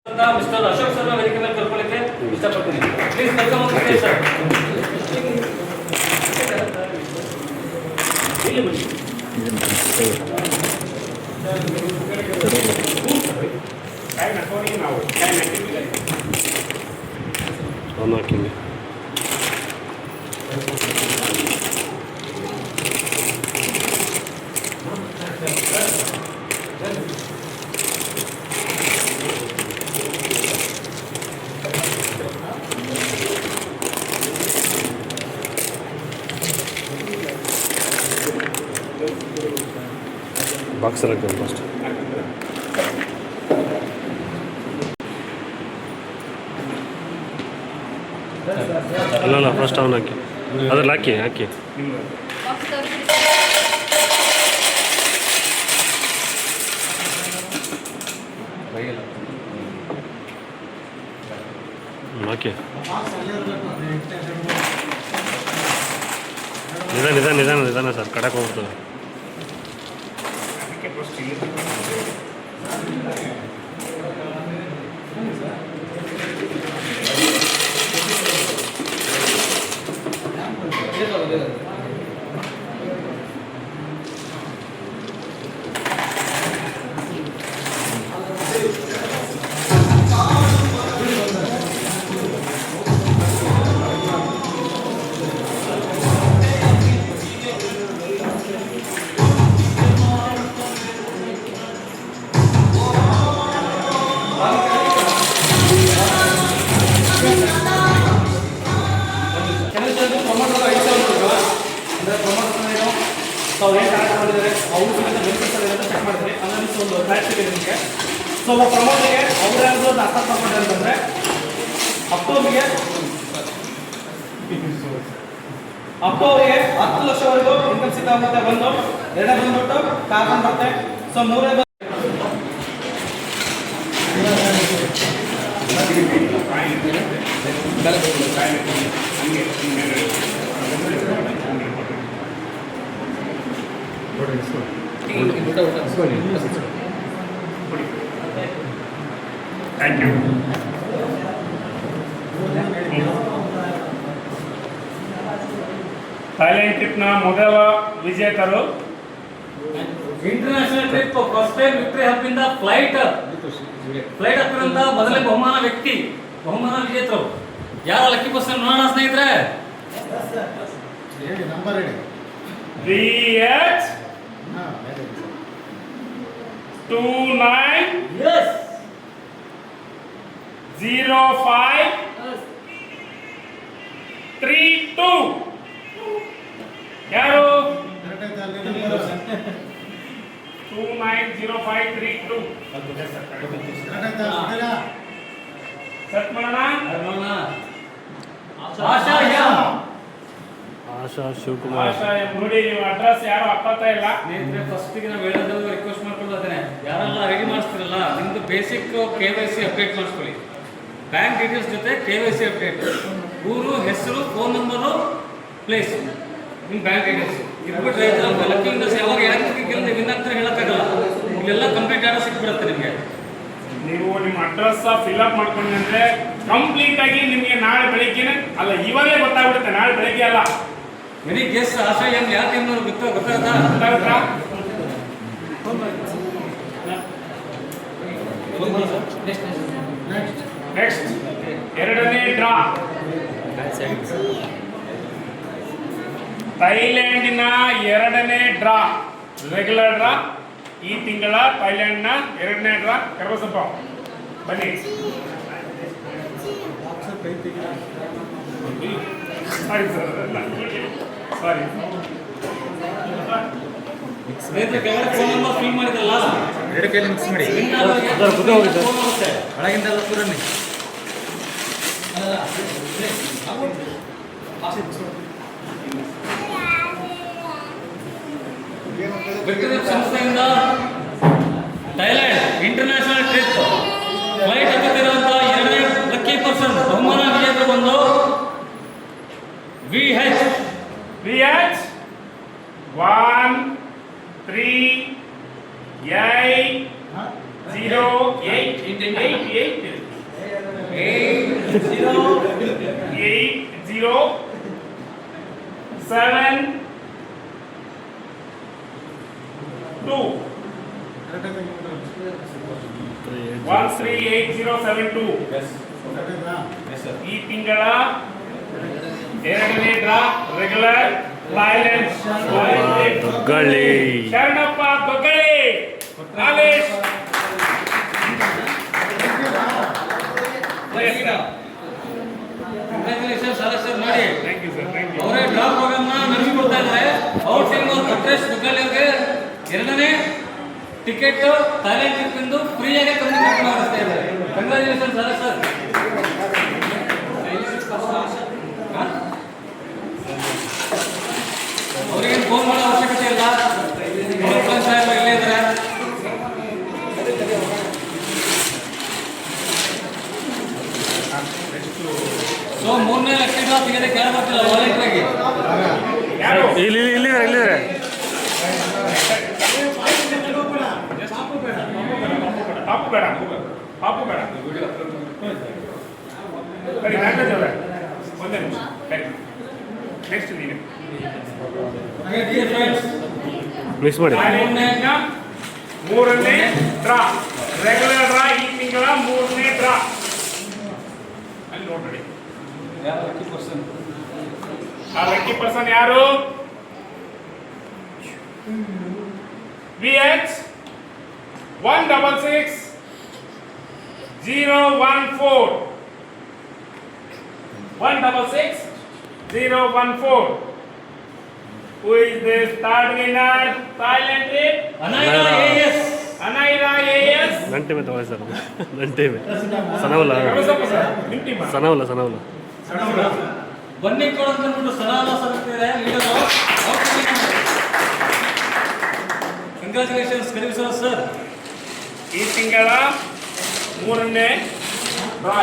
Mister Ashok sir ವೇದಿಕೆ ಮೇಲೆ ಕರ್ಕೊಳ್ಳಿಕ್ಕೆ ಇಷ್ಟಪಡ್ತೀನಿ. Please welcome sir. ಬಾಕ್ಸ್ ಹಾಕ್ತೀನಿ ಫಸ್ಟ್. ಅಲ್ಲ ಫಸ್ಟ್ ಅವನು ಹಾಕಿ, ಅದ್ರಲ್ಲಿ ಹಾಕಿ ಹಾಕಿ. ನಿಧಾನ ಸರ್, ಕಡಕ್ಕೆ ಹೋಗ್ತದೆ. ಸೊ ಪ್ರಮೋಟ್ಗೆ ಅವ್ರೇನಾದ್ರು ಅರ್ಥ ಮಾಡ್ಕೊಂಡು ಅಂತಂದರೆ ಅಕ್ಟೋಬರ್ಗೆ 10 ಲಕ್ಷವರೆಗೂ ಇನ್ಕಮ್ ಸಿಕ್ಕಾಗುತ್ತೆ. ಒಂದು ಎರಡನೇ ಬಂದ್ಬಿಟ್ಟು ಕಾರ್ಬನ್ ಬರುತ್ತೆ. ಸೊ ಮೂರನೇ ಥ್ಯಾಂಕ್ ಯು. ಥೈಲ್ಯಾಂಡ್ ಟ್ರಿಪ್ನ ಮೊದಲ ವಿಜೇತರು international trip first time victory hub ಇಂದ ಫ್ಲೈಟ್ ಹತ್ತಿರಂತ ಮೊದಲೇ ಬಹುಮಾನ ವಿಜೇತರು ಯಾರ ಲಕ್ಕಿ ಪರ್ಸನ್ ನೋಡೋಣ ಸ್ನೇಹಿತರೆ. BH 290532 ಯಾರು? 290532 ಸೆಟ್ ಮಾಡೋಣ. ಆಶಾ ಶಿವಕುಮಾರ್. ನೋಡಿ, ನೀವು ಅಡ್ರೆಸ್ ಯಾರು ಹಾಕೋತಾ ಇಲ್ಲ. ಸ್ನೇಹಿತರೆ, ಫಸ್ಟಿಗೆ ನಾವು ಹೇಳೋದು ರಿಕ್ವೆಸ್ಟ್ ಮಾಡ್ಕೊಳ್ಳೋದೇನೆ, ಯಾರೆಲ್ಲ ರೆಡಿ ಮಾಡಿಸ್ತಿರಲ್ಲ ನಿಮ್ದು ಬೇಸಿಕ್ KYC ಅಪ್ಡೇಟ್ ಮಾಡಿಸ್ಕೊಳ್ಳಿ. ಬ್ಯಾಂಕ್ ಡೀಟೇಲ್ಸ್ ಜೊತೆ KYC ಅಪ್ಡೇಟ್, ಊರು, ಹೆಸರು, ಫೋನ್ ನಂಬರು, ಪ್ಲೇಸ್, ನಿಮ್ಮ ಬ್ಯಾಂಕ್ ಡೀಟೇಲ್ಸ್ ಇಟ್ಬಿಟ್ರೆ ಲಕ್ಕಿ ವಿಂಡೋಸ್ ಯಾವಾಗ ನೀವು ಇನ್ನಾಗ್ತಾರೆ ಹೇಳೋಕ್ಕಾಗಲ್ಲ. ಇಲ್ಲೆಲ್ಲ ಕಂಪ್ಲೀಟ್ ಡಾಟಾ ಸಿಕ್ಬಿಡುತ್ತೆ ನಿಮಗೆ. ನೀವು ನಿಮ್ಮ ಅಡ್ರೆಸ್ ಫಿಲ್ಅಪ್ ಮಾಡ್ಕೊಂಡ್ರೆ ಕಂಪ್ಲೀಟ್ ಆಗಿ ನಿಮಗೆ ನಾಳೆ ಬೆಳಿಗ್ಗೆ ಅಲ್ಲ, ಇವಾಗಲೇ ಗೊತ್ತಾಗ್ಬಿಡುತ್ತೆ. ನಾಳೆ ಬೆಳಿಗ್ಗೆ ಅಲ್ಲ. ವೆರಿ ಗೆಸ್ ಆಶಾ ಏನು ಯಾವ ಟೈಮ್ ಗೊತ್ತಾಗುತ್ತಾ? ನೆಕ್ಸ್ಟ್ ಎರಡನೇ ಡ್ರಾ. ಥೈಲ್ಯಾಂಡಿನ ಎರಡನೇ ಡ್ರಾ, ರೆಗ್ಯುಲರ್ ಡ್ರಾ. ಈ ತಿಂಗಳ ಥೈಲ್ಯಾಂಡ್ನ ಎರಡನೇ ಡ್ರಾ. ಕರ್ಬಸಪ್ಪ ಬನ್ನಿ. ಸಾರಿ ಸರ್, ಸಾರಿ. ಸ್ನೇಹಿತರೆ, ಕೆಳಗಡೆ ಫೋನ್ ನಂಬರ್ ಫಿಲ್ ಮಾಡಿದ್ರಲ್ಲ, ಎರಡು ಕೈಲಿ ಮಿಕ್ಸ್ ಮಾಡಿ ಒಳಗಿಂದೆಲ್ಲ ಪೂರನ್ನಿ. ವಿಕ್ಟರಿ ಸಂಸ್ಥೆಯಿಂದ ಥೈಲ್ಯಾಂಡ್ ಇಂಟರ್ನ್ಯಾಷನಲ್ ಟ್ರಿಪ್ ಫ್ಲೈಟ್ ಹತ್ತಿರುವಂಥ ಎರಡನೇ ಲಕ್ಕಿ ಪರ್ಸನ್ ಬಹುಮಾನ ವಿಜೇತರು ಬಂದು VH 1380888 138072 ಈ ತಿಂಗಳ ಎರಡನೇ ಡ್ರಾ ರೆಗ್ಯುಲರ್ ಸೈಲೆನ್ಸ್ Doggalli Sharanappa Doggalli college congratulation sir ನೋಡಿ thank you sir thank you ಅವರೇ ಡ್ರಾ ಪ್ರೋಗ್ರಾಮ್ ನಡೆಸಿಕೊಡ್ತಾ ಇದ್ದಾರೆ ಔಟ್ ಟೈಮ್ ಅವರು ಕೊಟ್ರೇಶ್ ಗುಗ್ಗಳ್ಳಿ ಅವರಿಗೆ ಎರಡನೇ ಟಿಕೆಟ್ ಥೈಲ್ಯಾಂಡ್ ಟ್ರಿಪ್ ಎಂದು ಫ್ರೀಯಾಗಿ ಕಮ್ಯುನಿಕೇಟ್ ಮಾಡಿಸ್ತಾ ಇದ್ದಾರೆ. Congratulation sir. ಅವರಿಗೆ ಫೋನ್ ಮಾಡೋ ಅವಶ್ಯಕತೆ ಇಲ್ಲ, ಸಾಹೇಬ್ ಇಲ್ಲೇ ಇದ್ದಾರೆ. ಸೊ ಮೂರನೇ ಲಕ್ಷ ತೆಗೆದ ಕೇಳ ಬರ್ತಿಲ್ಲ ವಾಲೆಂಟ್ರಿ ಆಗಿ ಯಾರು ಇಲ್ಲಿದ್ದಾರೆ ಪಾಪು ಬೇಡ ಪಾಪು ಬೇಡ ಸರಿ ನಾಗರಾಜ್ ಅವರೇ ಒಂದೇ ನಿಮಿಷ ಸರಿ ನೆಕ್ಸ್ಟ್ ನೀನು ಮಿಕ್ಸ್ ಮಾಡಿ ಮೂರನೇ ಡ್ರಾ ರೆಗ್ಯುಲರ್ ಡ್ರಾ ಈ ತಿಂಗಳ ಮೂರನೇ ಡ್ರಾ ಅಲ್ಲಿ ನೋಡ್ರಿ ಆ ಲಕ್ಕಿ ಪರ್ಸನ್ ಯಾರು VH 166014 166014. Who is this third winner? Thailand trip. ಅನಾಯಿರಾ AS. Anaira AS. ಗಂಟೆ ಮೇಲೆ ತಗೊಳ್ಳಿ ಸರ್ ಗಂಟೆ ಮೇಲೆ ಸನವಲ್ಲ ಬನ್ನಿ ಕೊಡು ಅಂತ ಅಂದ್ಬಿಟ್ಟು ಸನಾಲ ಸರುತ್ತಿದೆ ಲೀಡರು. ಕಂಗ್ರ್ಯಾಚುಲೇಷನ್ಸ್ ಕರೀಸರ್ ಸರ್. ಈ ತಿಂಗಳ ಮೂರನೇ ಡ್ರಾ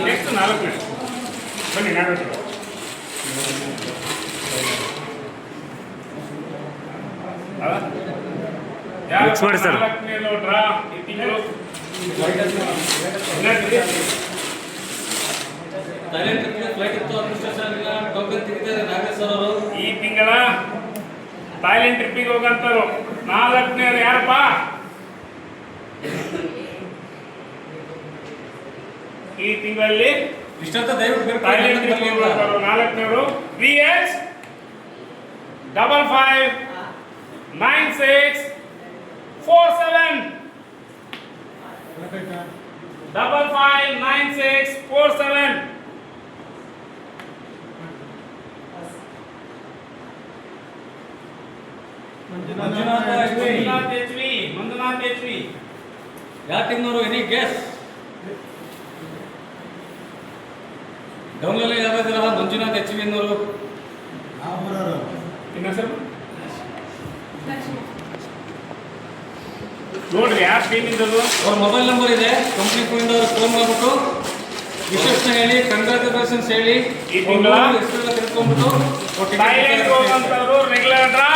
ನೆಕ್ಸ್ಟ್ 4 ಬನ್ನಿ ನಾಡೋದು Mix ಮಾಡಿ ಸರ್. ಡ್ರಾ ಈ ತಿಂಗಳು ಥೈಲ್ಯಾಂಡ್ ಟ್ರಿಪ್ಗೆ ಫ್ಲೈಟ್ ಇತ್ತು, ಅಡ್ಮಿನಿಸ್ಟ್ರೇಷನ್ ಇಲ್ಲ, ಟೋಕನ್ ತೆಗಿತಾರೆ ನಾಗೇಶ್ ಸರ್ ಅವರು. ಈ ತಿಂಗಳ ಥೈಲ್ಯಾಂಡ್ ಟ್ರಿಪ್ಪಿಗೆ ಹೋಗಂತರು 4ನೇರು ಯಾರಪ್ಪ? ಈ ತಿಂಗಳಲ್ಲಿ ಇಷ್ಟಂತ ದಯವಿಟ್ಟು ಥೈಲ್ಯಾಂಡ್ ಟ್ರಿಪ್ಪಿಗೆ ಹೋಗಂತರು 4ನೇರು VH 559647 559647. ಮಂಜುನಾಥ್ HV ಯಾವ ಟೀಮ್ನವರು? Any guess? ಡೌನ್ಲಲ್ಲಿ ಯಾವ್ದಾದ್ರಲ್ಲ ಮಂಜುನಾಥ್ HV ಅನ್ನೋರು. ಇನ್ನ ಸರ್ ನೋಡ್ರಿ ಯಾವ ಟೀಮ್ ಇಂದದು ಅವ್ರ ಮೊಬೈಲ್ ನಂಬರ್ ಇದೆ, ಕಂಪ್ನಿ ಫೋನಿಂದ ಅವ್ರು ಫೋನ್ ಮಾಡ್ಬಿಟ್ಟು ವಿಶೇಷ ಹೇಳಿ, ಕಂಗ್ರಾಚುಲೇಷನ್ಸ್ ಹೇಳಿ, ಈ ತಿಂಗಳ ಹೆಸರೆಲ್ಲ ತಿಳ್ಕೊಂಡ್ಬಿಟ್ಟು ಥೈಲ್ಯಾಂಡ್ ಹೋಗಂತವ್ರು ರೆಗ್ಯುಲರ್ ಡ್ರಾ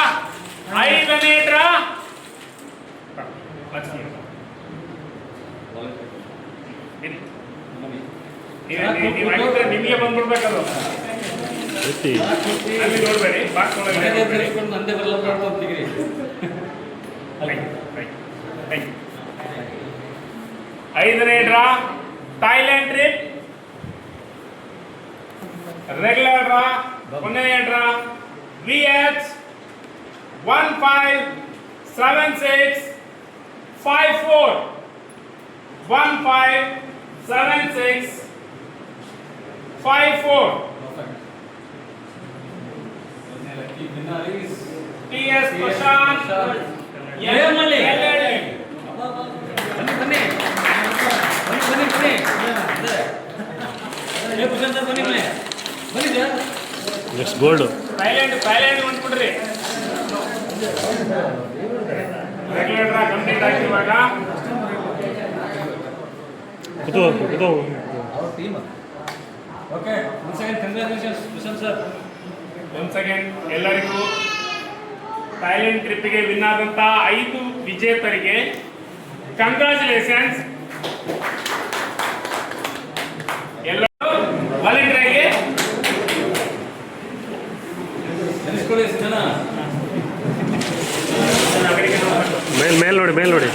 5ನೇ ಡ್ರಾ ನಿಮಗೆ ಬಂದ್ಬಿಡ್ಬೇಕದು. ಅಲ್ಲಿ ನೋಡ್ಬೇಡಿ ಬಾಕ್ಸ್ ಒಳಗಡೆ ನೋಡ್ಬೇಡಿ. ನಂದೇ ಬರಲ್ಲ ಅಂತೀರಿ. Thank you. 5ನೇ draw Thailand trip regular draw 1ನೇ ಡ್ರಾ VH 157654 157654 TS ಪ್ರಶಾಂತ್ ಏಮಲ್ಲಿ? ಬನ್ನಿ ಪ್ರಶಾಂತ್ ಸರ್ ಬನ್ನಿ ಸರ್. ನೆಕ್ಸ್ಟ್ ಗೋಲ್ಡು ಥೈಲ್ಯಾಂಡ್ ಬಂದ್ಬಿಡ್ರಿ. ರೆಗ್ಯುಲರ್ ಡ್ರಾ ಕಂಪ್ಲೀಟ್ ಆಗಿರುವಾಗ ಕೂತು okay, once again congratulations Prashanth sir. Once again ಎಲ್ಲರಿಗೂ ಥೈಲ್ಯಾಂಡ್ ಟ್ರಿಪ್ಪಿಗೆ ವಿನ್ ಆದಂತ 5 ವಿಜೇತರಿಗೆ ಕಂಗ್ರಾಚುಲೇಷನ್ಸ್. ಮೇಲ್ ನೋಡಿ.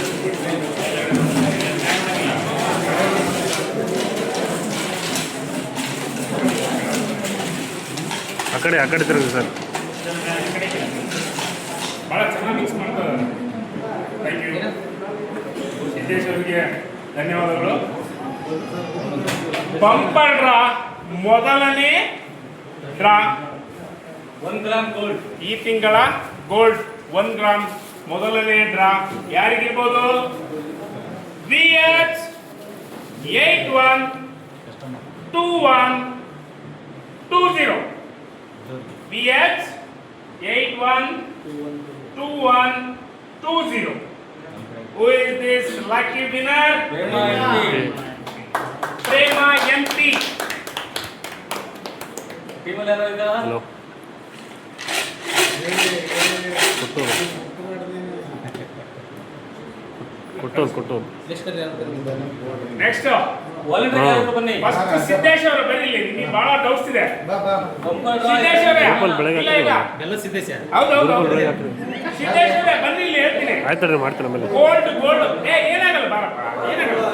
ಆ ಕಡೆ ತಿರುಗಿ ಸರ್. ಭಾಳ ಚೆನ್ನಾಗಿ ಮಿಕ್ಸ್ ಮಾಡ್ತಾರೆ. ಥ್ಯಾಂಕ್ ಯು ಸಿದ್ದೇಶ್ವರಿಗೆ ಧನ್ಯವಾದಗಳು. ಬಂಪರ್ ಡ್ರಾ ಮೊದಲನೇ ಡ್ರಾ 1 ಗ್ರಾಮ್ ಗೋಲ್ಡ್. ಈ ತಿಂಗಳ ಗೋಲ್ಡ್ 1 ಗ್ರಾಮ್ ಮೊದಲನೇ draw ಯಾರಿಗಿರ್ಬೋದು? VH 812120 VH 812120. Who is this lucky winner? Prema MP. ಟೀಮಲ್ಲಿ ಯಾರು ಇದ್ದಾರಾ? ಹಲೋ ಕೊಟ್ಟೋರು. Next ವಾಲಂಟಿಯರ್ ಯಾರು ಬನ್ನಿ. ಫಸ್ಟ್ ಸಿದ್ದೇಶ್ ಅವರು ಬರಲಿ. ನಿಮಗೆ ಬಹಳ ಡೌಟ್ಸ್ ಇದೆ. ಬಂಪರ್ ಡ್ರಾ ಸಿದ್ದೇಶ್ ಅವರೇ ಬೆಳಗ್ಗೆ ಇಲ್ಲ, ಇಲ್ಲ. ಬೆಲ್ಲ ಸಿದ್ದೇಶ. ಹೌದು ಸಿದ್ದೇಶ್ ಅವರೇ ಬನ್ನಿ, ಇಲ್ಲಿ ಹೇಳ್ತೀನಿ. ಆಯ್ತು ಮಾಡ್ತೀನಿ ಆಮೇಲೆ. ಗೋಲ್ಡ್ ಏನಾಗಲ್ಲ, ಬಾರಪ್ಪ, ಏನಾಗಲ್ಲ.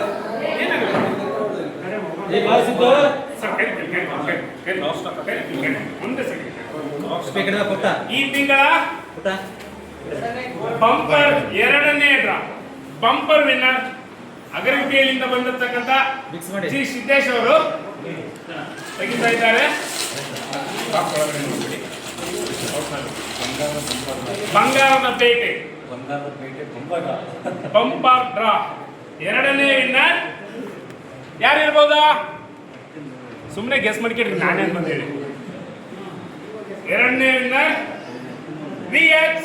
ಸರ್, ಮುಂದೆ ಕೊಟ್ಟ ಈ ತಿಂಗಳ ಬಂಪರ್ ಎರಡನೇ ಡ್ರಾ ಬಂಪರ್ ವಿನ್ನರ್ ಅಗರಗುಟ್ಟಿಯಿಂದ ಬಂದಿರತಕ್ಕಂತ ಮಿಕ್ಸ್ ಮಾಡಿ. ಜಿ ಸಿದ್ದೇಶ್ ಅವರು ತೆಗಿತಾ ಇದ್ದಾರೆ. ಬಂಗಾರದ ಪೇಟೆ ಬಂಪರ್ ಡ್ರಾ ಎರಡನೇ ವಿನ್ನರ್ ಯಾರಿರ್ಬೋದಾ? ಸುಮ್ಮನೆ ಗೆಸ್ ಮಾಡ್ಕೊಡ್ರಿ, ನಾನೇ ಅಂತ ಹೇಳಿ. ಎರಡನೇ ವಿನ್ನರ್ VH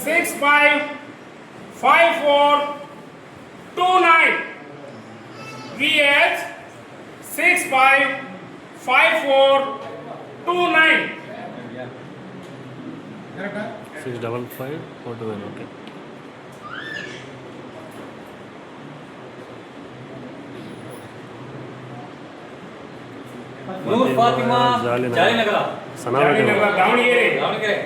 655429 VH 655429. 65549. ಓಕೆ. ನೂರ್ ಫಾತಿಮಾ ಜಾಲಿನಗರ ದಾವಣಗೆರೆ. ದಾವಣಗೆರೆ.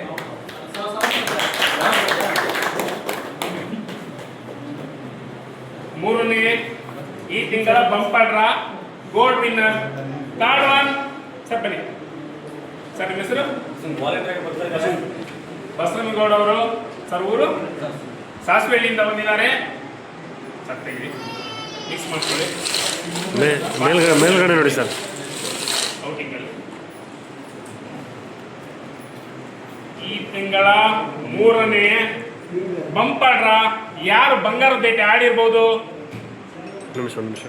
ಮೂರನೇ ಈ ತಿಂಗಳ bumper draw gold winner third one. Sir ಬನ್ನಿ ಸರ್, ನಿಮ್ಮ ಹೆಸರು? ವಾಲಂಟಿಯರ್ ಬರ್ತಾ ಇದ್ದಾರೆ. ಬಸವನಗೌಡ ಅವರು. ಸರ್ ಊರು? ಸಾಸ್ವೆಹಳ್ಳಿಯಿಂದ ಬಂದಿದ್ದಾರೆ. ಸರ್ ತೆಗಿ, ಮಿಕ್ಸ್ ಮಾಡ್ಕೊಳ್ಳಿ. ಮೇಲ್ಗಡೆ ನೋಡಿ ಸರ್. ಔಟಿಂಗ್ ಅಲ್ಲಿ ಈ ತಿಂಗಳ ಮೂರನೇ ಬಂಪರ್ ಡ್ರಾ ಯಾರು ಬಂಗಾರದ ಬೇಟೆ ಆಡಿರ್ಬೋದು? ಒಂದು ನಿಮಿಷ.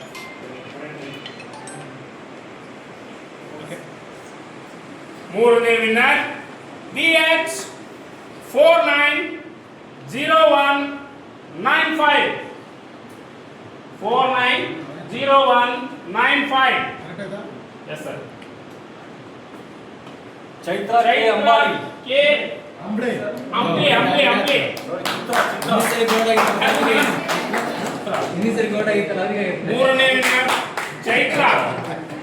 ಮೂರನೇ winner VH 490195 490195. Yes sir. Chaitra K ಅಂಬಾರಿ. ಕೆ ಅಂಬ್ಲಿ. ಮೂರನೇ ವಿನ್ನರ್ ಚೈತ್ರ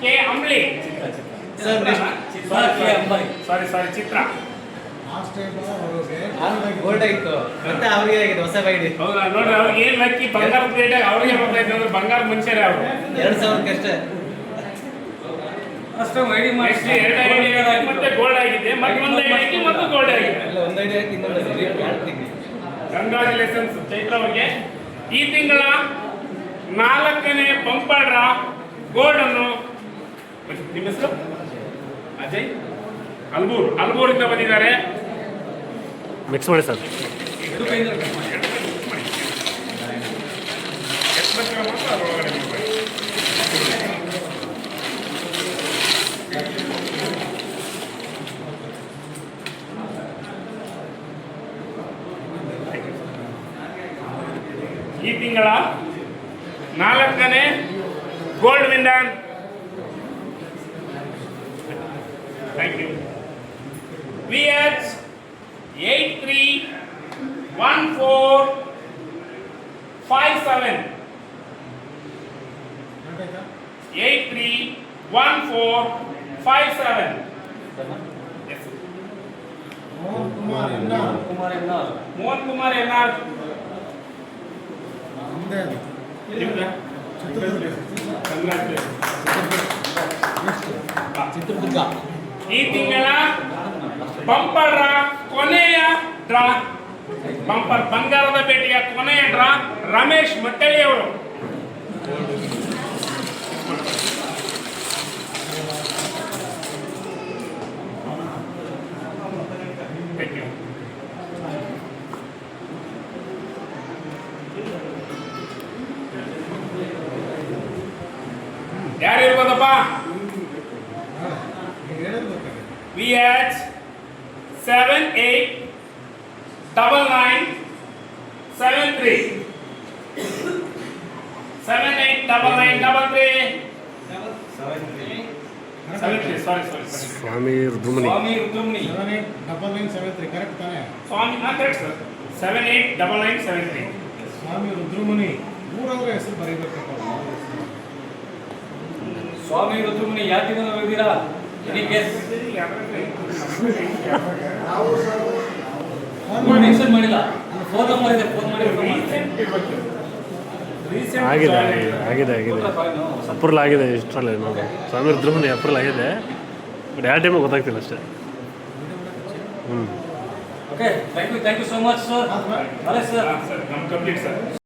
ಕೆ ಅಂಬ್ಲಿ. ಸಾರಿ ಚಿತ್ರ. ಗೋಲ್ಡ್ ಆಗಿತ್ತು ಮತ್ತೆ ಅವ್ರಿಗೆ ಆಗಿದೆ ಹೊಸ ಬೈಡಿ. ಹೌದಾ? ನೋಡ್ರಿ, ಅವ್ರಿಗೆ ಏನ್ ಲಕ್ಕಿ, ಬಂಗಾರದ ಪ್ಲೇಟ್ ಅವ್ರಿಗೆ ಬರ್ತಾಯಿತ್ತು ಅಂದ್ರೆ ಬಂಗಾರ ಮನುಷ್ಯರೇ ಅವರು. 2000 ಅಷ್ಟೇ. ಅಷ್ಟೇ ಐಡಿ ಮಾಡಿ. ಮತ್ತೆ ಗೋಲ್ಡ್ ಆಗಿದೆ, ಮತ್ತೆ ಒಂದು ಐಡಿ ಮತ್ತು ಗೋಲ್ಡ್ ಆಗಿದೆ. ಎಲ್ಲ ಒಂದು ಐಡಿ ಹಾಕಿ ಇನ್ನೊಂದು ಮಾಡ್ತೀನಿ. ಕಂಗ್ರಾಚುಲೇಷನ್ಸ್ ಚೈತ್ರ ಅವರಿಗೆ. ಈ ತಿಂಗಳ 4ನೇ ಬಂಪರ್ ಡ್ರಾ ಗೋಲ್ಡ್ ಅನ್ನು, ನಿಮ್ಮ ಹೆಸರು? ಅಜಯ್ ಅಲ್ಬೂರಿಂದ ಬಂದಿದ್ದಾರೆ. ಮಿಕ್ಸ್ ಮಾಡಿ ಸರ್. ಈ ತಿಂಗಳ 4ನೇ gold winner. Thank you. VH 831457 831457. Kumar N R. Mohan Kumar N R. ನಮ್ಮದೇ ಅದು ನಿಮ್ದ? Congratulations. ಚಿತ್ರದುರ್ಗ ಈ ತಿಂಗಳ ಬಂಪರ್ ಕೊನೆಯ ಡ್ರಾ ಬಂಪರ್ ಬಂಗಾರದ ಭೇಟಿಯ ಕೊನೆಯ ಡ್ರಾ ರಮೇಶ್ ಮತ್ತಳಿ ಅವರು. Thank you. ಯಾರು ಇರ್ಬೋದಪ್ಪ? VH 789993 789993 sorry. Swami Rudramuni Swami Rudramuni 789973 correct ತಾನೇ? ಸ್ವಾಮಿ ಕರೆಕ್ಟ್ ಸರ್ 789973 ಸ್ವಾಮಿ ರುದ್ರಮುನಿ ಊರವ್ರ ಹೆಸರು ಬರೀಬೇಕಪ್ಪ. ಸ್ವಾಮಿ ರುದ್ರಮುನಿ ಯಾವ ತಿಂಗಳು ಹೋಗಿದ್ದೀರಾ? Any guess? ಮೆನ್ಷನ್ ಮಾಡಿಲ್ಲ. ಫೋನ್ ನಂಬರ್ ಇದೆ, ಫೋನ್ ಮಾಡಿ ಆಗಿದೆ ಅಪ್ರೂವಲ್ ಆಗಿದೆ ಇಷ್ಟರಲ್ಲೇ ನೋಡಿ ಸ್ವಾಮಿ ರುದ್ರಮುನಿ ಅಪ್ರೂವಲ್ ಆಗಿದೆ ಬಟ್ ಯಾವ ಟೈಮಿಗೆ ಗೊತ್ತಾಗ್ತಿಲ್ಲ ಅಷ್ಟೇ. Okay thank you so much sir. ಅದೇ ಸರ್ ಸರ್ ಕಂಪ್ಲೀಟ್ ಸರ್